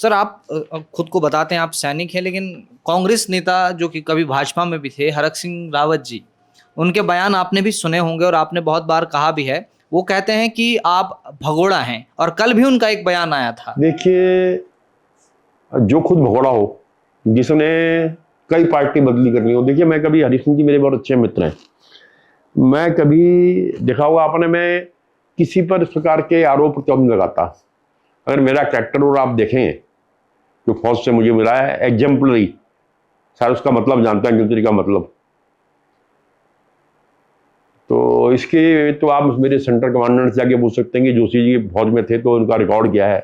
Sir आप खुद को बताते हैं आप सैनिक हैं, लेकिन कांग्रेस नेता जो कि कभी भाजपा में भी थे, हरक सिंह रावत जी, उनके बयान आपने भी सुने होंगे और आपने बहुत बार कहा भी है। वो कहते हैं कि आप भगोड़ा हैं, और कल भी उनका एक बयान आया था। देखिए, जो खुद भगोड़ा हो, जिसने कई पार्टी बदली करनी हो, देखिए मैं कभी, हरीश सिंह जी मेरे बहुत अच्छे मित्र हैं, मैं कभी देखा होगा आपने, मैं किसी पर इस प्रकार के आरोप क्यों नहीं लगाता। अगर मेरा कैरेक्टर और आप देखें जो फौज से मुझे मिला है, एग्जाम्पलरी, शायद उसका मतलब जानते हैं एग्जाम्पलरी का मतलब। तो इसके तो आप मेरे सेंटर कमांडेंट से जाके पूछ सकते हैं कि जोशी जी फौज में थे तो उनका रिकॉर्ड क्या है।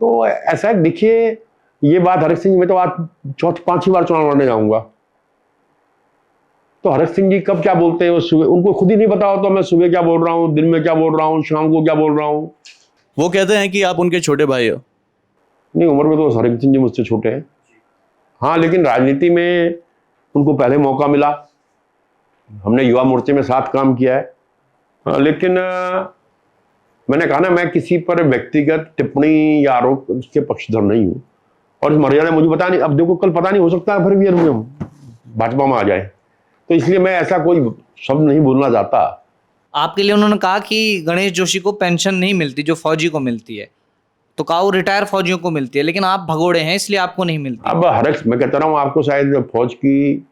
तो ऐसा है, देखिए ये बात हरक सिंह, मैं तो आज चौथी पांचवी बार चुनाव लड़ने जाऊंगा, तो हरक सिंह जी कब क्या बोलते हैं वो सुबह उनको खुद ही नहीं पता होता, तो मैं सुबह क्या बोल रहा हूँ, दिन में क्या बोल रहा हूँ, शाम को क्या बोल रहा हूँ। वो कहते हैं कि आप उनके छोटे भाई हो। नहीं, उम्र में तो हरक सिंह जी मुझसे छोटे हैं, हाँ, लेकिन राजनीति में उनको पहले मौका मिला, हमने युवा मोर्चे में साथ काम किया है। लेकिन मैंने कहा ना, मैं किसी पर व्यक्तिगत टिप्पणी या आरोप उसके पक्षधर नहीं हूँ, और इस मर्यादा मुझे पता नहीं, अब देखो कल पता नहीं, हो सकता है फिर भी हम भाजपा में आ जाए, तो इसलिए मैं ऐसा कोई शब्द नहीं बोलना चाहता। आपके लिए उन्होंने कहा कि गणेश जोशी को पेंशन नहीं मिलती जो फौजी को मिलती है, तो कहा वो रिटायर फौजियों को मिलती है, लेकिन आप भगोड़े हैं इसलिए आपको नहीं मिलती। अब हरक, मैं कहता रहा हूँ आपको शायद फौज की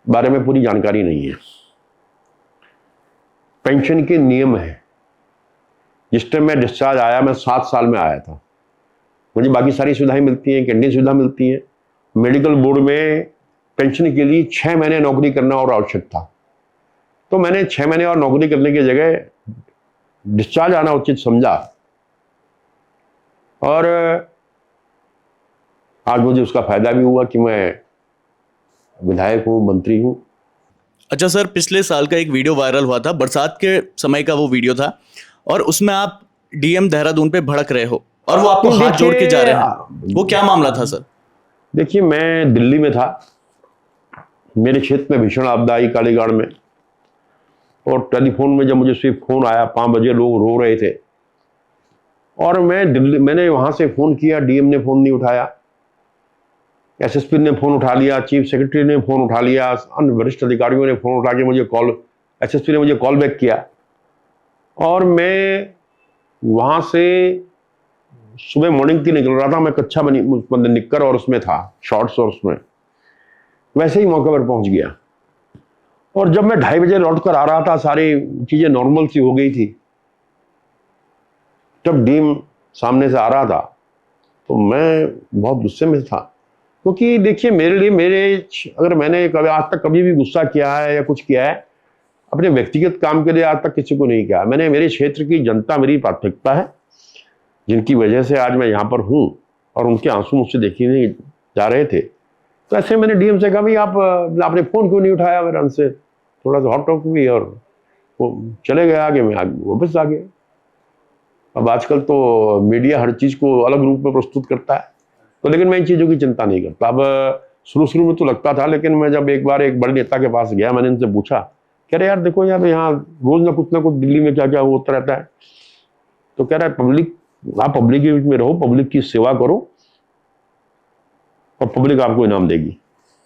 बारे में पूरी जानकारी नहीं है। पेंशन के नियम है, जिस टाइम मैं डिस्चार्ज आया, मैं 7 साल में आया था, मुझे बाकी सारी सुविधाएं मिलती हैं, कैंटीन सुविधा मिलती है, मेडिकल बोर्ड में पेंशन के लिए 6 महीने नौकरी करना और आवश्यक था, तो मैंने 6 महीने और नौकरी करने की जगह डिस्चार्ज आना उचित समझा, और आज मुझे उसका फायदा भी हुआ कि मैं विधायक हूँ, मंत्री हूँ। अच्छा सर, पिछले साल का एक वीडियो वायरल हुआ था, बरसात के समय का वो वीडियो था, और उसमें आप डीएम देहरादून पे भड़क रहे हो और वो आपको हाथ जोड़ के जा रहे हैं, वो क्या मामला था सर? देखिए, मैं दिल्ली में था, मेरे क्षेत्र में भीषण आपदा आई कालीगढ़ में, और टेलीफोन में जब मुझे सिर्फ फोन आया, 5 बजे लोग रो रहे थे, और मैंने वहां से फोन किया, डीएम ने फोन नहीं उठाया, एसएसपी ने फोन उठा लिया, चीफ सेक्रेटरी ने फोन उठा लिया, अन्य वरिष्ठ अधिकारियों ने फोन उठा के मुझे एसएसपी ने मुझे कॉल बैक किया, और मैं वहां से सुबह मॉर्निंग की निकल रहा था, मैं कच्छा बनी निक्कर और उसमें था, शॉर्ट्स, और उसमें वैसे ही मौके पर पहुंच गया, और जब मैं 2:30 बजे लौट कर आ रहा था, सारी चीजें नॉर्मल सी हो गई थी, जब डीएम सामने से आ रहा था तो मैं बहुत गुस्से में था, क्योंकि देखिए अगर मैंने कभी आज तक कभी भी गुस्सा किया है या कुछ किया है अपने व्यक्तिगत काम के लिए, आज तक किसी को नहीं किया। मैंने, मेरे क्षेत्र की जनता मेरी प्राथमिकता है, जिनकी वजह से आज मैं यहाँ पर हूँ, और उनके आंसू मुझसे देखे नहीं जा रहे थे, तो ऐसे मैंने डीएम से कहा, भाई आपने फोन क्यों नहीं उठाया मेरे, हमसे थोड़ा सा हॉट टॉक हुई, और वो चले गए आगे, मैं वापस आ गया। अब आजकल तो मीडिया हर चीज को अलग रूप में प्रस्तुत करता है, तो लेकिन मैं इन चीजों की चिंता नहीं करता। अब शुरू में तो लगता था, लेकिन मैं जब एक बार एक बड़े नेता के पास गया, मैंने इनसे पूछा, कह रहे यार देखो यार, यहाँ रोज ना कुछ दिल्ली में क्या क्या होता रहता है, तो कह रहा है आप पब्लिक के बीच में रहो, पब्लिक की सेवा करो, और पब्लिक आपको इनाम देगी।